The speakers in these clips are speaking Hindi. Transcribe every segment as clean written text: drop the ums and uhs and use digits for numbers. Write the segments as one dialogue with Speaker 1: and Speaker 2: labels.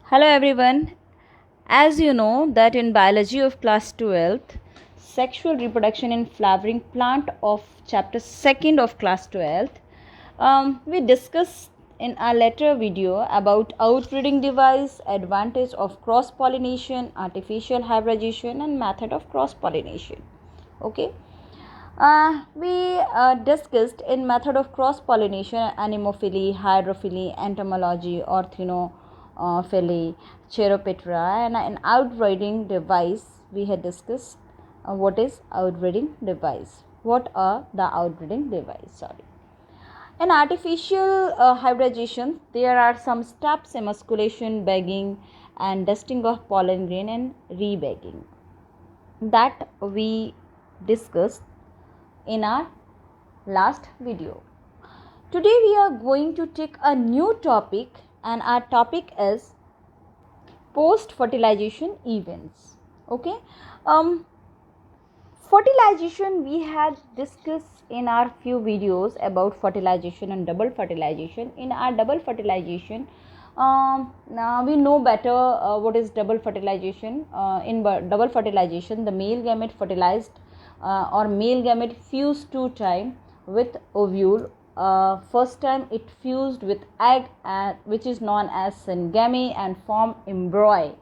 Speaker 1: Hello everyone. As you know that in biology of class 12th, sexual reproduction in flowering plant of chapter 2nd of class 12th, we discussed in our later video about outbreeding device, advantage of cross pollination, artificial hybridization and method of cross pollination. Okay. We discussed in method of cross pollination anemophily, hydrophily, entomology, orthinophily, Cheropatra, and an outbreeding device. We had discussed what is outbreeding device. What are the outbreeding device? Sorry. In artificial hybridization, there are some steps: emasculation, bagging, and dusting of pollen grain, and rebagging that we discussed in our last video. Today we are going to take a new topic, and our topic is post fertilization events. Okay. Fertilization we had discussed in our few videos about fertilization and double fertilization. In our double fertilization, now we know better what is double fertilization. In double fertilization, the male gamete fertilized or male gamete fused two times with ovule. First time it fused with egg, which is known as syngamy, and form embryo,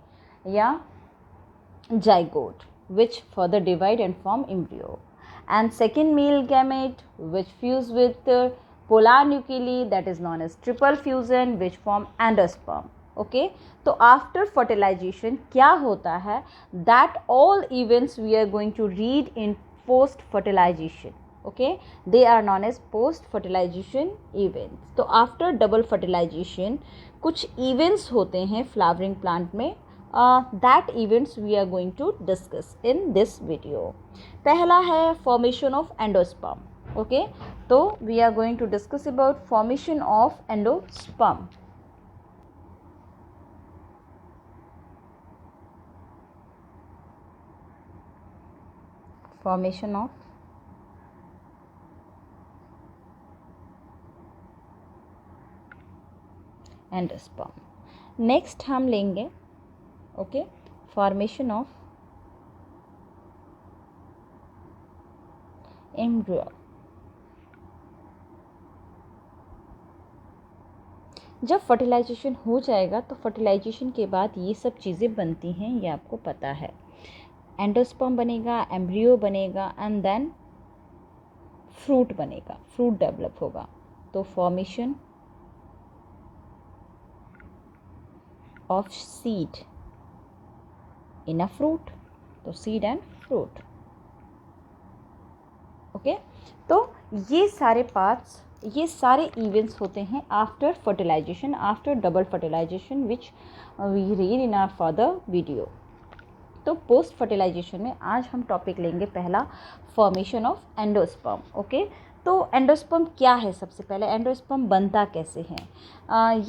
Speaker 1: zygote, which further divide and form embryo. And second male gamete which fuse with polar nuclei, that is known as triple fusion, which form endosperm. Okay, तो after fertilization क्या होता है, that all events we are going to read in post fertilization. Okay, they are known as post fertilization events. तो after double fertilization कुछ events होते हैं flowering plant में, that events we are going to discuss in this video. पहला है formation of endosperm. Okay, तो we are going to discuss about formation of endosperm. Formation of endosperm. Next हम लेंगे okay, formation of embryo. जब फर्टिलाइजेशन हो जाएगा तो फर्टिलाइजेशन के बाद ये सब चीज़ें बनती हैं, ये आपको पता है. एंडोस्पर्म बनेगा, एम्ब्रियो बनेगा, एंड देन फ्रूट बनेगा, फ्रूट डेवलप होगा. तो formation of seed in a fruit, तो सीड एंड फ्रूट. ओके, तो ये सारे पार्ट्स, ये सारे इवेंट्स होते हैं after fertilization, after double fertilization, which we read in our further video. तो पोस्ट फर्टिलाइजेशन में आज हम टॉपिक लेंगे पहला, फॉर्मेशन ऑफ एंडोस्पर्म. ओके, तो एंडोस्पर्म क्या है? सबसे पहले एंडोस्पर्म बनता कैसे है,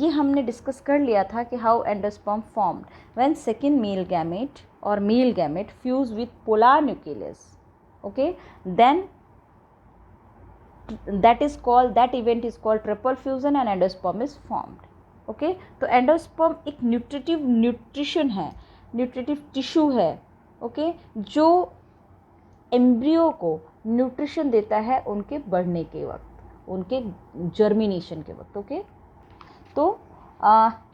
Speaker 1: ये हमने डिस्कस कर लिया था कि how endosperm formed when second male gamete और male gamete fuse with polar nucleus. Okay, then that event is called triple fusion and endosperm is formed. Okay, तो एंडोस्पर्म एक न्यूट्रिशन है, न्यूट्रिटिव टिश्यू है. ओके, जो एम्ब्रियो को न्यूट्रिशन देता है उनके बढ़ने के वक्त, उनके जर्मिनेशन के वक्त. ओके, तो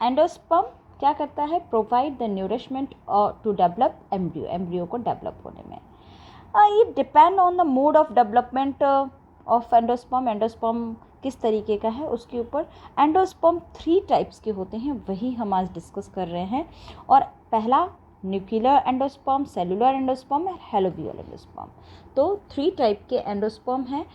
Speaker 1: एंडोस्पर्म क्या करता है? Provide the nourishment to develop embryo, embryo को डेवलप होने में. ये depend on the mode of development of endosperm. Endosperm किस तरीके का है उसके ऊपर. एंडोस्पर्म 3 टाइप्स के होते हैं, वही हम आज डिस्कस कर रहे हैं. और पहला न्यूक्लियर एंडोस्पर्म, सेलुलर एंडोस्पर्म और हेलोवियल एंडोस्पर्म. तो 3 टाइप के एंडोस्पर्म हैं,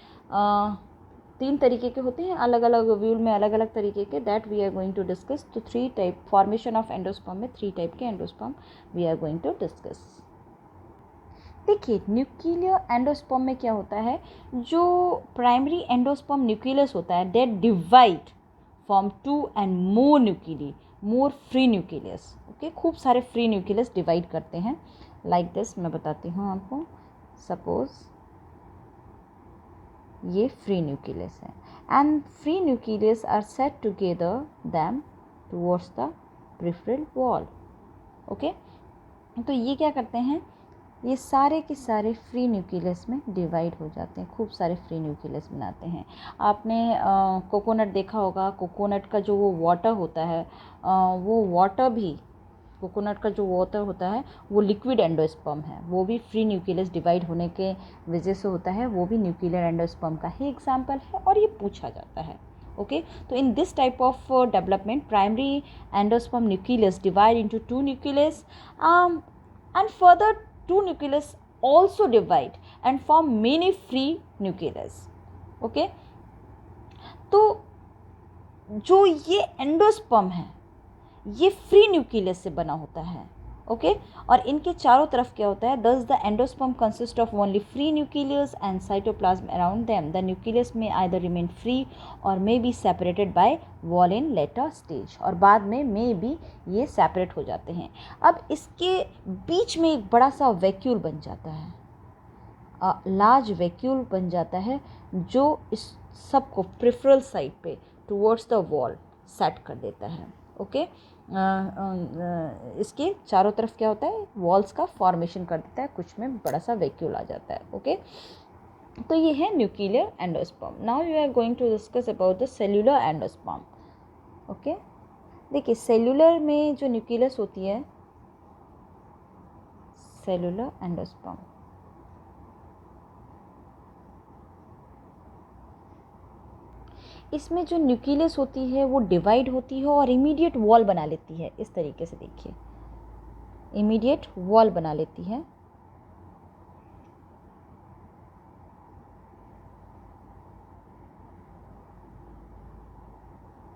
Speaker 1: 3 तरीके के होते हैं, अलग अलग ओव्यूल में अलग अलग तरीके के, that we are going to discuss. तो 3 टाइप फॉर्मेशन ऑफ एंडोस्पर्म में 3 टाइप के endosperm we are going to discuss. देखिए, न्यूक्लियर एंडोस्पर्म में क्या होता है, जो प्राइमरी एंडोस्पर्म न्यूक्लियस होता है, that divide form 2 and more nucleus, more free nucleus. Okay, खूब सारे फ्री न्यूक्लियस डिवाइड करते हैं. लाइक दिस मैं बताती हूँ आपको. सपोज ये फ्री न्यूक्लियस है, and free nucleus are set together them towards the peripheral wall. Okay, तो ये क्या करते हैं, ये सारे के सारे फ्री न्यूक्लियस में डिवाइड हो जाते हैं, खूब सारे फ्री न्यूक्लियस बनाते हैं। आपने कोकोनट देखा होगा, कोकोनट का जो वो वाटर होता है, वो वाटर भी, कोकोनट का जो वाटर होता है वो लिक्विड एंडोस्पर्म है, वो भी फ्री न्यूक्लियस डिवाइड होने के वजह से होता है, वो भी न्यूक्लियर एंडोस्पर्म का ही एग्जाम्पल है और ये पूछा जाता है। ओके, तो in this type of development primary endosperm nucleus divide into two nucleus and further two nucleus also divide and form many free nucleus. Okay, तो जो ये एंडोस्पर्म है ये फ्री न्यूक्लियस से बना होता है। ओके, और इनके चारों तरफ क्या होता है, thus the endosperm consists of only free nucleus and cytoplasm around them. The nucleus may either remain free or may be separated by wall in later stage, और बाद में may be ये सेपरेट हो जाते हैं। अब इसके बीच में एक बड़ा सा वैक्यूल बन जाता है, लार्ज वैक्यूल बन जाता है, जो इस सबको प्रिफरल साइड पे टुवर्ड्स द वॉल सेट कर देता है। ओके, इसके चारों तरफ क्या होता है, वॉल्स का फॉर्मेशन कर देता है, कुछ में बड़ा सा वैक्यूल आ जाता है। ओके, तो ये है nuclear endosperm. Now you are going to discuss about the cellular endosperm. Okay, देखिए सेल्यूलर में जो न्यूक्लियस होती है, सेल्यूलर एंडोस्पर्म, इसमें जो न्यूक्लियस होती है वो डिवाइड होती है और इमीडिएट वॉल बना लेती है। इस तरीके से देखिए, इमीडिएट वॉल बना लेती है।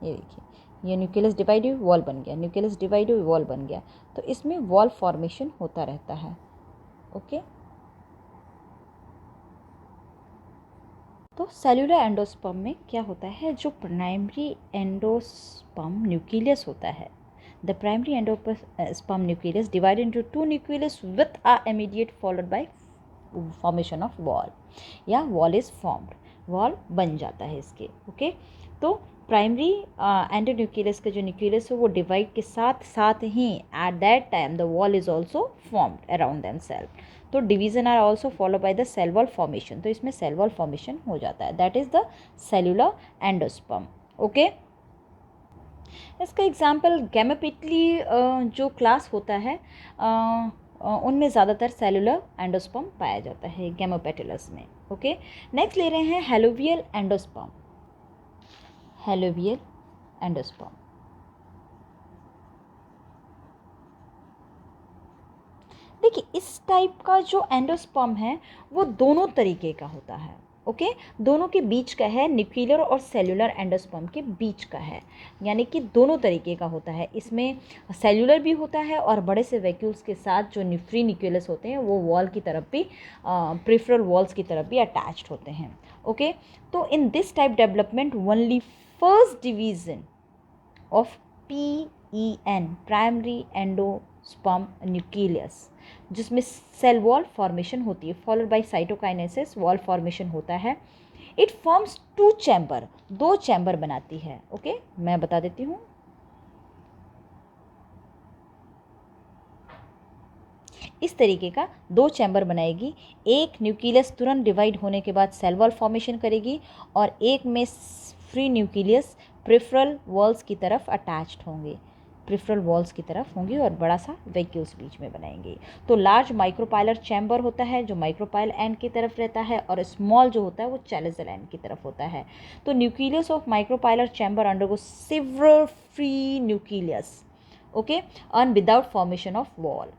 Speaker 1: ये देखिए, ये न्यूक्लियस डिवाइड हुई, वॉल बन गया, न्यूक्लियस डिवाइड हुई, वॉल बन गया, तो इसमें वॉल फॉर्मेशन होता रहता है। ओके, तो सेल्यूलर एंडोस्पर्म में क्या होता है, जो प्राइमरी एंडोस्पर्म न्यूक्लियस होता है, the primary endosperm nucleus divided into two nucleus with a immediate followed by formation of wall, या वॉल इज फॉर्म्ड, वॉल बन जाता है इसके। ओके, तो प्राइमरी एंडोन्यूक्लियस का जो न्यूक्लियस है वो डिवाइड के साथ साथ ही at that time the wall is also formed around themselves, तो division are also follow by the cell wall formation, तो इसमें सेल वॉल फॉर्मेशन हो जाता है, that is the cellular endosperm. Okay, इसका एग्जाम्पल गैमेपिटली जो क्लास होता है उनमें ज़्यादातर सेल्यूलर एंडोस्पर्म पाया जाता है, गैमोपेटिलस में। ओके, नेक्स्ट ले रहे हैं हेलोवियल एंडोस्पर्म। हेलोवियल एंडोस्पर्म, देखिए इस टाइप का जो एंडोस्पर्म है वो दोनों तरीके का होता है। ओके, दोनों के बीच का है, न्यूक्लियर और सेल्यूलर एंडोस्पर्म के बीच का है, यानी कि दोनों तरीके का होता है। इसमें सेल्यूलर भी होता है और बड़े से वैक्यूल्स के साथ जो फ्री न्यूक्लियस होते हैं वो वॉल की तरफ भी, प्रिफरल वॉल्स की तरफ भी अटैच्ड होते हैं। ओके, तो in this type development only first division of PEN, primary endosperm nucleus, जिसमें सेल वॉल फॉर्मेशन होती है, followed by cytokinesis wall formation होता है। इट फॉर्म्स टू चैम्बर, दो चैम्बर बनाती है। ओके, मैं बता देती हूँ, इस तरीके का दो चैम्बर बनाएगी, एक न्यूक्लियस तुरंत डिवाइड होने के बाद सेल वॉल फॉर्मेशन करेगी और एक में फ्री न्यूक्लियस प्रिफरल वॉल्स की तरफ अटैच्ड होंगे, प्रिफरल वॉल्स की तरफ होंगी और बड़ा सा वैक्यूल्स बीच में बनाएंगे। तो लार्ज माइक्रोपाइलर चैम्बर होता है जो माइक्रोपाइल एंड की तरफ रहता है, और स्मॉल जो होता है वो चैलेजल एंड की तरफ होता है। तो nucleus of micropylar chamber undergo several free nucleus, okay, and without formation of wall.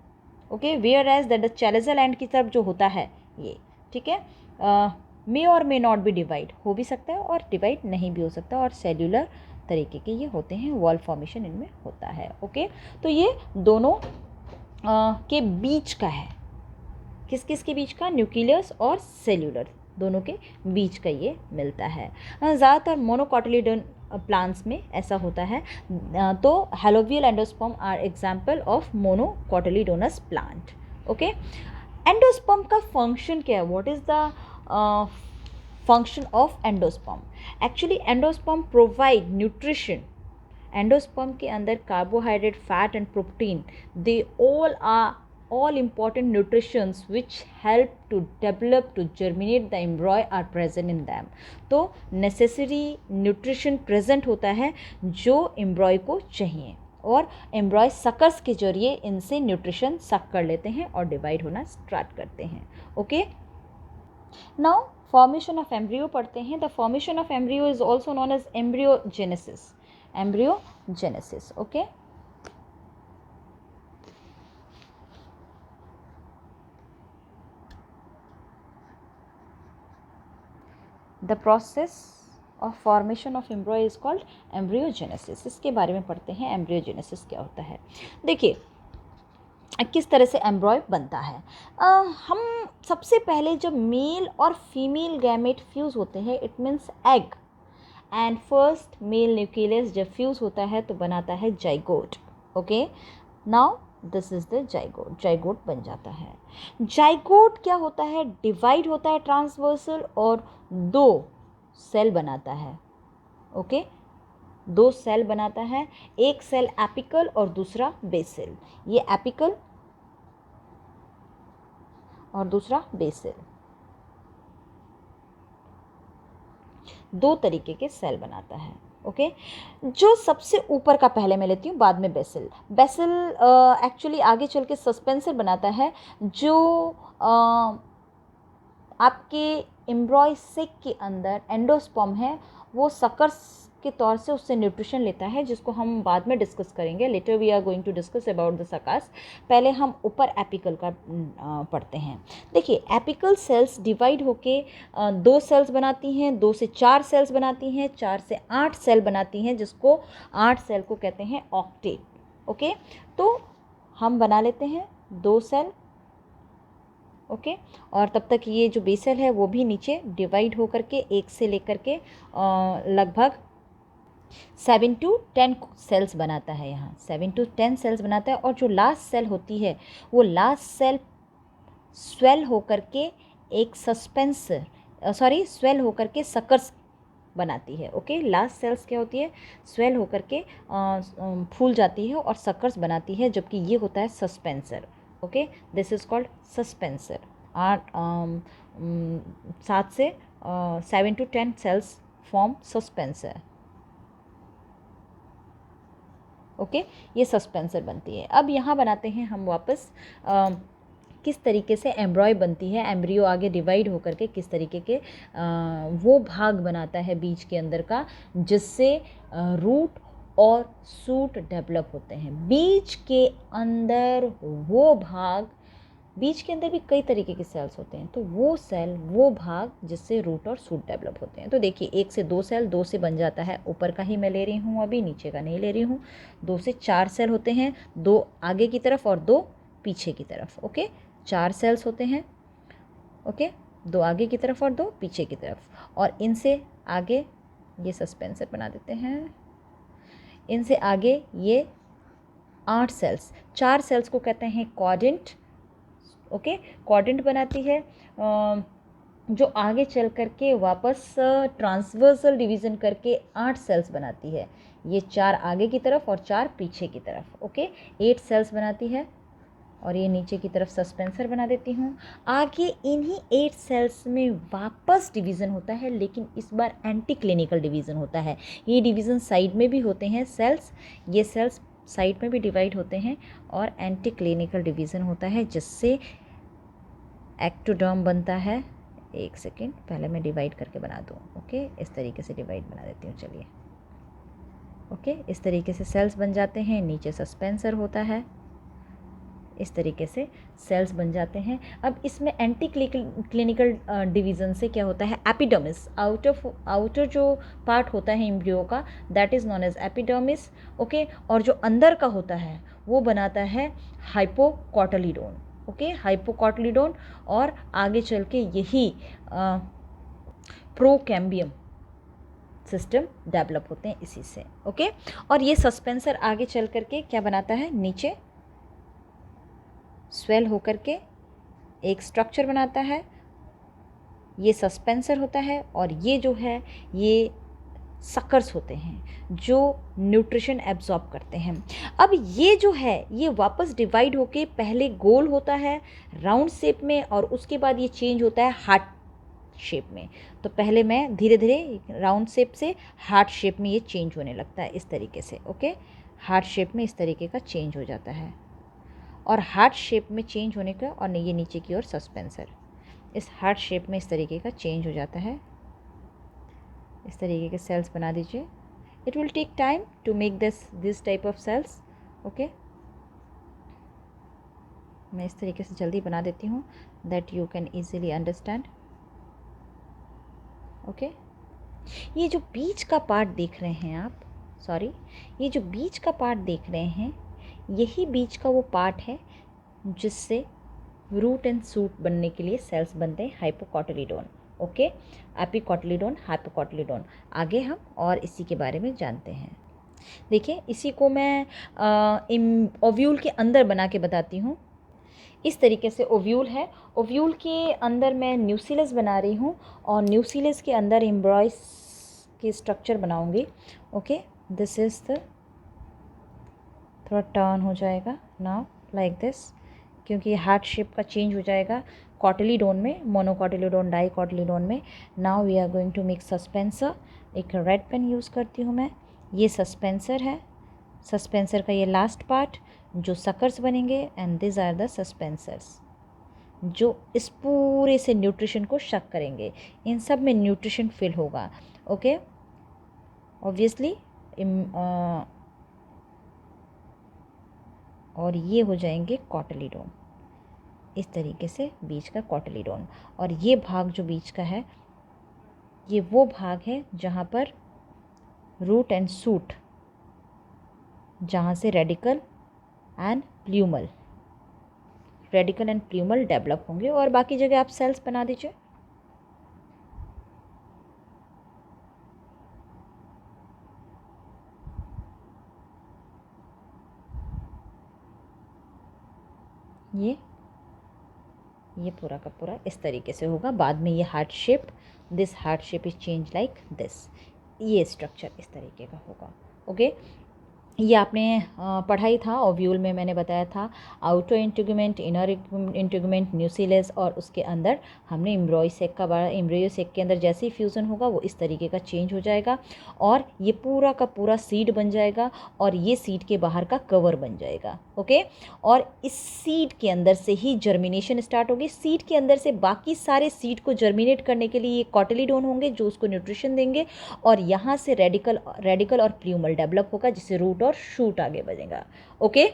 Speaker 1: Okay, where as that the chalazal end की तरफ जो होता है ये, ठीक है, मे और मे नॉट भी डिवाइड हो भी सकता है और डिवाइड नहीं भी हो सकता, और सेल्यूलर तरीके के ये होते हैं, वॉल फॉर्मेशन इनमें होता है। ओके, तो ये दोनों के बीच का है, किस किस के बीच का, न्यूक्लियस और सेल्यूलर दोनों के बीच का ये मिलता है। ज़्यादातर मोनोकोटिलिडोन प्लांट्स में ऐसा होता है, तो हेलोवियल endosperm are example of monocotyledonous plant. Okay, endosperm का फंक्शन क्या है, what is the function of endosperm? Actually endosperm provide nutrition endosperm के अंदर carbohydrate, fat and protein, they all important nutritions which help to develop to germinate the embryo are present in them. तो necessary nutrition present होता है जो एम्ब्रॉय को चाहिए, और एम्ब्रॉय सकर्स के जरिए इनसे न्यूट्रिशन सक कर लेते हैं और डिवाइड होना स्टार्ट करते हैं. Okay, now formation of embryo पढ़ते हैं. The formation of embryo is also known as embryogenesis. Embryogenesis. Okay, the process of formation of embryo is called embryogenesis. इसके बारे में पढ़ते हैं, एम्ब्रियोजेनेसिस क्या होता है. देखिए किस तरह से एम्ब्रॉय बनता है. हम सबसे पहले जब मेल और फीमेल गैमेट फ्यूज़ होते हैं, it means egg, and first male nucleus जब फ्यूज़ होता है तो बनाता है zygote. Okay, now this is the zygote. Zygote बन जाता है. जाइगोट क्या होता है, डिवाइड होता है ट्रांसवर्सल और दो सेल बनाता है. ओके, दो सेल बनाता है, एक सेल एपिकल और दूसरा बेसल. ये एपिकल और दूसरा बेसल, दो तरीके के सेल बनाता है. ओके, जो सबसे ऊपर का पहले मैं लेती हूँ, बाद में बेसल. बेसल एक्चुअली आगे चल के सस्पेंसर बनाता है, जो आपके एम्ब्रॉय सेक के अंदर एंडोस्पर्म है वो सकर्स के तौर से उससे न्यूट्रिशन लेता है, जिसको हम बाद में डिस्कस करेंगे. Later we are going to discuss about the suckers. पहले हम ऊपर एपिकल का पढ़ते हैं. देखिए एपिकल सेल्स डिवाइड होके दो सेल्स बनाती हैं, दो से चार सेल्स बनाती हैं, चार से 8 सेल बनाती हैं, जिसको 8 सेल को कहते हैं ऑक्टेट. ओके, तो हम बना लेते हैं 2 सेल. ओके, और तब तक ये जो बेसल है वो भी नीचे डिवाइड हो करके एक से लेकर के लगभग 7 to 10 सेल्स बनाता है. यहाँ 7 to 10 सेल्स बनाता है, और जो लास्ट सेल होती है वो लास्ट सेल स्वेल होकर के एक सस्पेंसर स्वेल होकर के सकर्स बनाती है. ओके, लास्ट सेल्स क्या होती है, स्वेल होकर के फूल जाती है और सकर्स बनाती है, जबकि ये होता है suspensor. Okay, this is called suspensor. 7 to 10 cells form suspensor. Okay, ये सस्पेंसर बनती है. अब यहाँ बनाते हैं हम वापस किस तरीके से एम्ब्रॉय बनती है. एम्ब्रियो आगे डिवाइड होकर के किस तरीके के वो भाग बनाता है बीज के अंदर का, जिससे रूट और सूट डेवलप होते हैं. बीज के अंदर वो भाग, बीज के अंदर भी कई तरीके के सेल्स होते हैं, तो वो सेल, वो भाग जिससे रूट और सूट डेवलप होते हैं. तो देखिए 1 से 2 सेल, 2 से बन जाता है, ऊपर का ही मैं ले रही हूँ, अभी नीचे का नहीं ले रही हूँ. 2 से 4 सेल होते हैं, 2 आगे की तरफ और 2 पीछे की तरफ. ओके, 4 सेल्स होते हैं. ओके, 2 आगे की तरफ और 2 पीछे की तरफ, और इनसे आगे ये सस्पेंसर बना देते हैं. इनसे आगे ये 8 सेल्स, 4 सेल्स को कहते हैं कॉर्डेंट. ओके, कॉर्डेंट बनाती है, जो आगे चल करके वापस ट्रांसवर्सल डिवीज़न करके 8 सेल्स बनाती है. ये 4 आगे की तरफ और 4 पीछे की तरफ. ओके, 8 सेल्स बनाती है, और ये नीचे की तरफ सस्पेंसर बना देती हूँ. आगे इन्हीं 8 सेल्स में वापस डिवीज़न होता है, लेकिन इस बार एंटी क्लिनिकल डिवीज़न होता है. ये डिवीज़न साइड में भी होते हैं सेल्स, ये सेल्स साइड में भी डिवाइड होते हैं, और एंटी क्लिनिकल डिवीज़न होता है, जिससे एक्टोडर्म बनता है. एक सेकेंड, पहले मैं डिवाइड करके बना दूँ. ओके, इस तरीके से डिवाइड बना देती हूँ. चलिए, ओके, इस तरीके से सेल्स बन जाते हैं. नीचे सस्पेंसर होता है. इस तरीके से सेल्स बन जाते हैं. अब इसमें एंटी क्लिनिकल डिवीज़न से क्या होता है, एपिडर्मिस, आउटर जो पार्ट होता है एम्ब्रियो का, that is known as epidermis. Okay, और जो अंदर का होता है वो बनाता है हाइपोकॉटिलीडोन. ओके, हाइपोकॉटिलीडोन, और आगे चल के यही प्रोकैम्बियम सिस्टम डेवलप होते हैं इसी से. ओके, और ये सस्पेंसर आगे चल करके क्या बनाता है, नीचे स्वेल होकर के एक स्ट्रक्चर बनाता है. ये सस्पेंसर होता है, और ये जो है ये सकर्स होते हैं जो न्यूट्रिशन एब्जॉर्ब करते हैं। अब ये जो है ये वापस डिवाइड होके पहले गोल होता है राउंड शेप में, और उसके बाद ये चेंज होता है हार्ट शेप में। तो पहले मैं धीरे धीरे राउंड शेप से हार्ट शेप में ये चेंज होने लगता है इस तरीके से। ओके, हार्ट शेप में इस तरीके का चेंज हो जाता है, और हार्ट शेप में चेंज होने का, और ये नीचे की ओर सस्पेंसर इस हार्ट शेप में इस तरीके का चेंज हो जाता है। इस तरीके के सेल्स बना दीजिए। It will take time to make this type of cells. Okay, मैं इस तरीके से जल्दी बना देती हूँ that you can easily understand. Okay, ये जो बीच का पार्ट देख रहे हैं आप, सॉरी, ये जो बीच का पार्ट देख रहे हैं, यही बीच का वो पार्ट है जिससे रूट एंड शूट बनने के लिए सेल्स बनते हैं, हाइपोकोटिलीडोन। ओके, एपिकोटिलीडोन, हाइपोकोटिलीडोन। आगे हम और इसी के बारे में जानते हैं। देखिए, इसी को मैं ओव्यूल के अंदर बना के बताती हूँ। इस तरीके से ओव्यूल है, ओव्यूल के अंदर मैं न्यूक्लियस बना रही हूँ, और न्यूक्लियस के अंदर एम्ब्रॉयस की स्ट्रक्चर बनाऊँगी। ओके, दिस इज़ द, थोड़ा टर्न हो जाएगा नाउ लाइक दिस, क्योंकि ये हार्ट शेप का चेंज हो जाएगा कॉटिलीडोन में, मोनोकॉटिलीडोन, डाइकॉटिलीडोन में। Now we are going to make suspensor. एक रेड पेन यूज़ करती हूँ मैं। ये सस्पेंसर है, सस्पेंसर का ये लास्ट पार्ट जो सकर्स बनेंगे, and this are the suspensors जो इस पूरे से न्यूट्रिशन को शक करेंगे। इन सब में न्यूट्रिशन फिल होगा। Okay, obviously. और ये हो जाएंगे कॉटिलीडोन, इस तरीके से बीच का कॉटिलीडोन। और ये भाग जो बीच का है, ये वो भाग है जहाँ पर रूट एंड शूट, जहाँ से रेडिकल एंड प्ल्यूमल डेवलप होंगे, और बाकी जगह आप सेल्स बना दीजिए। ये पूरा का पूरा इस तरीके से होगा। बाद में ये heart shape, this heart shape is change like this, ये स्ट्रक्चर इस तरीके का होगा। ओके, ये आपने पढ़ाई था, ओव्यूल में मैंने बताया था outer integument, inner integument, nucleus, और उसके अंदर हमने एम्ब्रॉय सेक का बड़ा, एम्ब्रियो सेक के अंदर जैसे ही फ्यूज़न होगा वो इस तरीके का चेंज हो जाएगा, और ये पूरा का पूरा सीड बन जाएगा, और ये सीड के बाहर का कवर बन जाएगा। ओके, और इस सीड के अंदर से ही जर्मिनेशन स्टार्ट होगी। सीड के अंदर से बाकी सारे सीड को जर्मिनेट करने के लिए ये कॉटिलीडोन होंगे जो उसको न्यूट्रिशन देंगे, और यहाँ से रेडिकल और प्ल्यूमल डेवलप होगा, जिससे रूट और शूट आगे बढ़ेगा। ओके,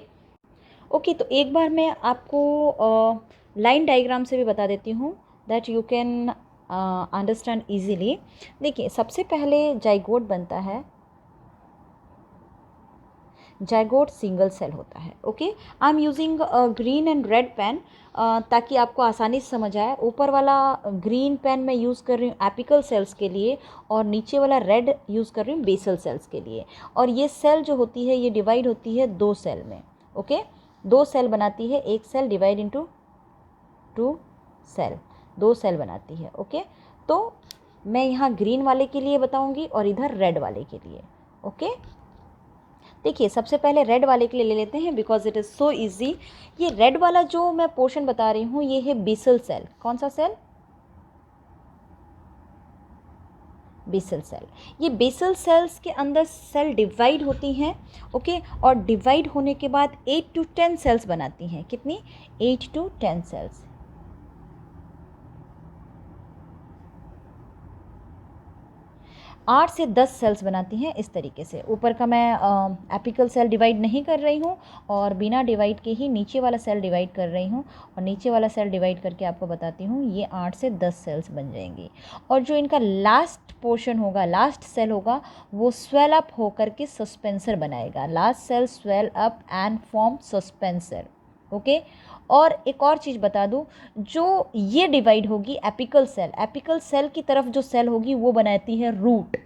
Speaker 1: तो एक बार मैं आपको लाइन डायग्राम से भी बता देती हूँ that you can understand easily. देखिए, सबसे पहले जाइगोट बनता है। जाइगोट सिंगल सेल होता है। Okay, I am using green and red pen ताकि आपको आसानी से समझ आए। ऊपर वाला ग्रीन पेन मैं यूज़ कर रही हूँ एपिकल सेल्स के लिए, और नीचे वाला रेड यूज़ कर रही हूँ बेसल सेल्स के लिए। और ये सेल जो होती है ये डिवाइड होती है 2 सेल में। ओके, 2 सेल बनाती है, एक cell divide into 2 cell, 2 cell बनाती है। ओके, तो मैं यहाँ ग्रीन वाले के लिए बताऊँगी और इधर रेड वाले के लिए। ओके, देखिए, सबसे पहले रेड वाले के लिए ले लेते हैं because it is so easy. ये रेड वाला जो मैं पोर्शन बता रही हूँ ये है बेसल सेल। कौन सा सेल? Basal cell. ये बेसल सेल्स के अंदर सेल डिवाइड होती हैं। ओके, और डिवाइड होने के बाद 8 to 10 सेल्स बनाती हैं। कितनी? 8 to 10 सेल्स। 8 से 10 सेल्स बनाती हैं इस तरीके से। ऊपर का मैं एपिकल सेल डिवाइड नहीं कर रही हूँ, और बिना डिवाइड के ही नीचे वाला सेल डिवाइड कर रही हूँ, और नीचे वाला सेल डिवाइड करके आपको बताती हूँ ये 8 से 10 सेल्स बन जाएंगी। और जो इनका लास्ट पोर्शन होगा, लास्ट सेल होगा, वो स्वेल अप होकर के सस्पेंसर बनाएगा। Last cell swell up and form suspensor. Okay, और एक और चीज़ बता दूं, जो ये डिवाइड होगी एपिकल सेल की तरफ जो सेल होगी वो बनाती है रूट।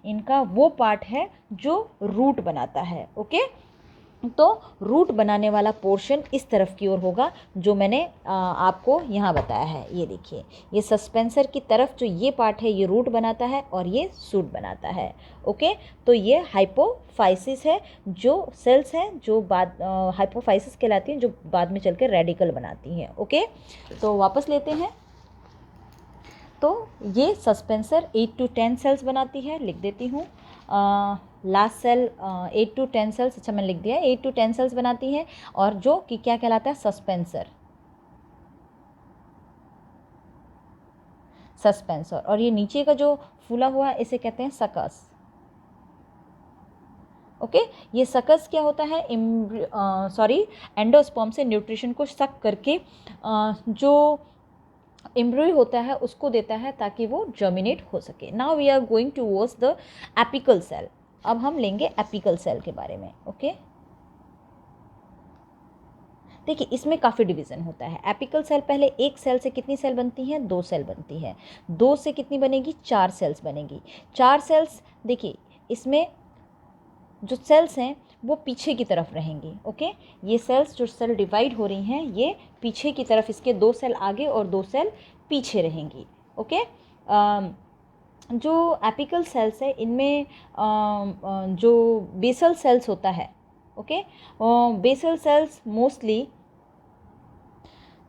Speaker 1: इनका वो पार्ट है जो रूट बनाता है। ओके, तो रूट बनाने वाला पोर्शन इस तरफ की ओर होगा जो मैंने आपको यहाँ बताया है। ये देखिए, ये सस्पेंसर की तरफ जो ये पार्ट है ये रूट बनाता है और ये सूट बनाता है। ओके, तो ये हाइपोफाइसिस है, जो सेल्स हैं जो बाद हाइपोफाइसिस कहलाती हैं, जो बाद में चल के रेडिकल बनाती हैं। ओके, तो वापस लेते हैं। तो ये सस्पेंसर 8 to 10 सेल्स बनाती है, लिख देती हूँ। लास्ट सेल 8 to 10 सेल्स, अच्छा मैंने लिख दिया, 8 to 10 सेल्स बनाती है, और जो कि क्या कहलाता है, सस्पेंसर। और ये नीचे का जो फूला हुआ है इसे कहते हैं सकस। ओके, ये सकस क्या होता है, एंडोस्पर्म से न्यूट्रिशन को सक करके जो एम्ब्रियो होता है उसको देता है ताकि वो जर्मिनेट हो सके। Now we are going towards the apical cell. अब हम लेंगे एपिकल सेल के बारे में। ओके, देखिए इसमें काफ़ी डिवीज़न होता है। एपिकल सेल, पहले एक सेल से कितनी सेल बनती हैं, 2 सेल बनती है। 2 से कितनी बनेगी, 4 सेल्स बनेगी। 4 सेल्स, देखिए इसमें जो सेल्स हैं वो पीछे की तरफ रहेंगी। ओके, ये सेल्स जो सेल डिवाइड हो रही हैं ये पीछे की तरफ, इसके 2 सेल आगे और 2 सेल पीछे रहेंगी। ओके, जो एपिकल सेल्स है इनमें जो बेसल सेल्स होता है, ओके, बेसल सेल्स मोस्टली,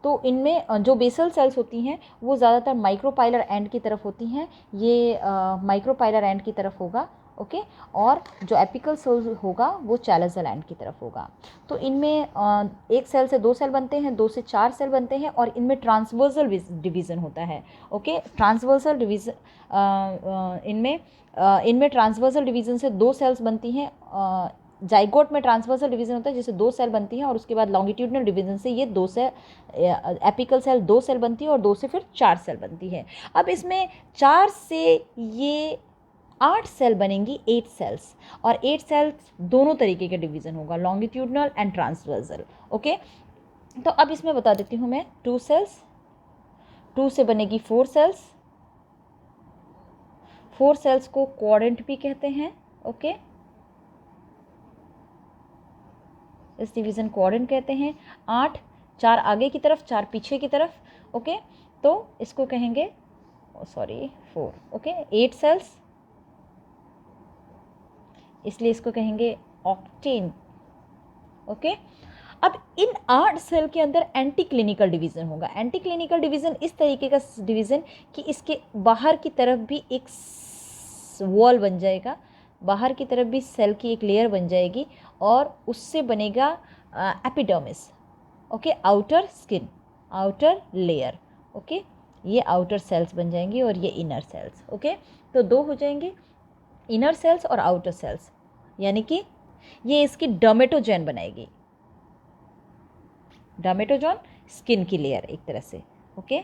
Speaker 1: तो इनमें जो बेसल सेल्स होती हैं वो ज़्यादातर माइक्रोपाइलर एंड की तरफ होती हैं। ये माइक्रोपाइलर एंड की तरफ होगा। ओके, और जो एपिकल सेल होगा वो चैलोज़ल एंड की तरफ होगा। तो इनमें एक सेल से 2 सेल बनते हैं, 2 से 4 सेल बनते हैं, और इनमें ट्रांसवर्सल डिवीज़न होता है। ओके, ट्रांसवर्सल डिवीज़न इनमें ट्रांसवर्सल डिवीज़न से 2 सेल्स बनती हैं। जाइगोट में ट्रांसवर्सल डिवीज़न होता है जिससे 2 सेल बनती हैं, और उसके बाद लॉन्गिट्यूडनल डिवीज़न से ये 2 सेल, एपिकल सेल 2 सेल बनती है, और 2 से फिर 4 सेल बनती है। अब इसमें 4 से ये 8 सेल बनेंगी, 8 सेल्स, और 8 सेल्स दोनों तरीके के डिवीज़न होगा, लॉन्गिट्यूडनल एंड ट्रांसवर्सल। ओके, तो अब इसमें बता देती हूँ मैं, 2 सेल्स, 2 से बनेगी 4 सेल्स, 4 सेल्स को क्वाड्रेंट भी कहते हैं। ओके, इस डिवीज़न क्वाड्रेंट कहते हैं। 8, 4 आगे की तरफ, 4 पीछे की तरफ। ओके, तो इसको कहेंगे, सॉरी 4। ओके, 8 सेल्स, इसलिए इसको कहेंगे ऑक्टेन। ओके, अब इन 8 सेल के अंदर एंटी क्लिनिकल डिवीज़न होगा। एंटी क्लिनिकल डिवीज़न इस तरीके का डिवीज़न कि इसके बाहर की तरफ भी एक वॉल बन जाएगा, बाहर की तरफ भी सेल की एक लेयर बन जाएगी, और उससे बनेगा epidermis. Okay, outer skin, outer layer. Okay, ये आउटर सेल्स बन जाएंगी और ये इनर सेल्स। ओके, तो 2 हो जाएंगे, इनर सेल्स और आउटर सेल्स, यानी कि ये इसकी डर्मेटोजेन बनाएगी। डर्मेटोजोन स्किन की लेयर एक तरह से। Okay,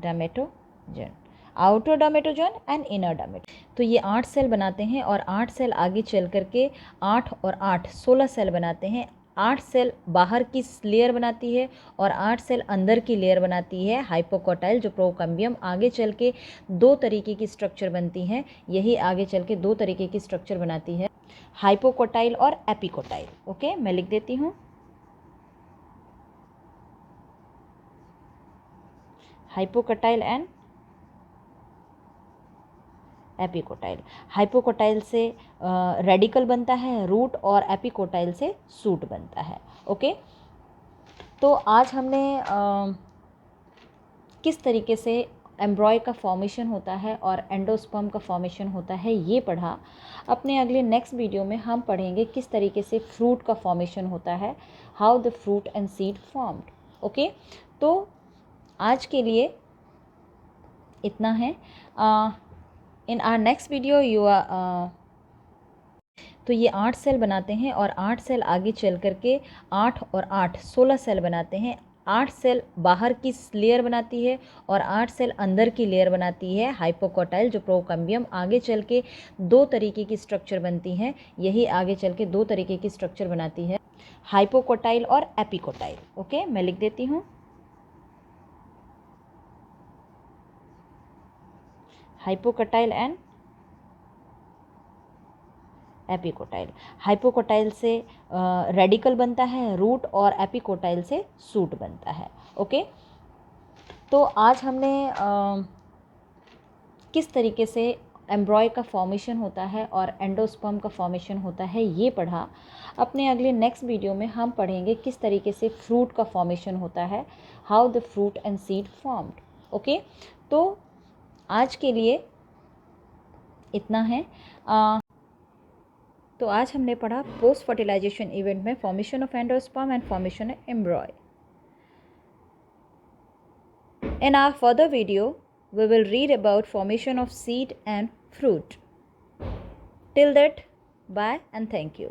Speaker 1: dermatogen, outer dermatogen and inner dermato. तो ये 8 सेल बनाते हैं, और 8 सेल आगे चल करके 8 और 8 16 सेल बनाते हैं। 8 सेल बाहर की लेयर बनाती है और 8 सेल अंदर की लेयर बनाती है हाइपोकोटाइल, जो प्रोकैम्बियम। आगे चल के 2 तरीके की स्ट्रक्चर बनती हैं, यही आगे चल के 2 तरीके की स्ट्रक्चर बनाती है, हाइपोकोटाइल और एपिकोटाइल। ओके, मैं लिख देती हूँ, हाइपोकोटाइल एंड एपिकोटाइल। हाइपोकोटाइल से रेडिकल बनता है रूट, और एपिकोटाइल से सूट बनता है। ओके, तो आज हमने किस तरीके से एम्ब्रॉय का फॉर्मेशन होता है और एंडोस्पर्म का फॉर्मेशन होता है ये पढ़ा। अपने अगले नेक्स्ट वीडियो में हम पढ़ेंगे किस तरीके से फ्रूट का फॉर्मेशन होता है, how the fruit and seed formed. Okay, तो आज के लिए इतना है। In our next video you तो ये 8 सेल बनाते हैं, और 8 सेल आगे चल करके 8 और 8 16 सेल बनाते हैं। 8 सेल बाहर की लेयर बनाती है और 8 सेल अंदर की लेयर बनाती है हाइपोकोटाइल, जो प्रोकैम्बियम। आगे चल के 2 तरीके की स्ट्रक्चर बनती हैं, यही आगे चल के 2 तरीके की स्ट्रक्चर बनाती है, हाइपोकोटाइल और एपिकोटाइल। ओके, मैं लिख देती हूँ, हाइपोकोटाइल एंड एपिकोटाइल। हाइपोकोटाइल से रेडिकल बनता है रूट, और एपिकोटाइल से सूट बनता है। ओके, तो आज हमने किस तरीके से एम्ब्रॉय का फॉर्मेशन होता है और एंडोस्पर्म का फॉर्मेशन होता है ये पढ़ा। अपने अगले नेक्स्ट वीडियो में हम पढ़ेंगे किस तरीके से फ्रूट का फॉर्मेशन होता है, how the fruit and seed formed. Okay, तो आज के लिए इतना है। तो आज हमने पढ़ा पोस्ट फर्टिलाइजेशन इवेंट में formation of endosperm and formation of एम्ब्रॉय। In our further video, we will read about formation of seed and fruit. Till that, bye and thank you.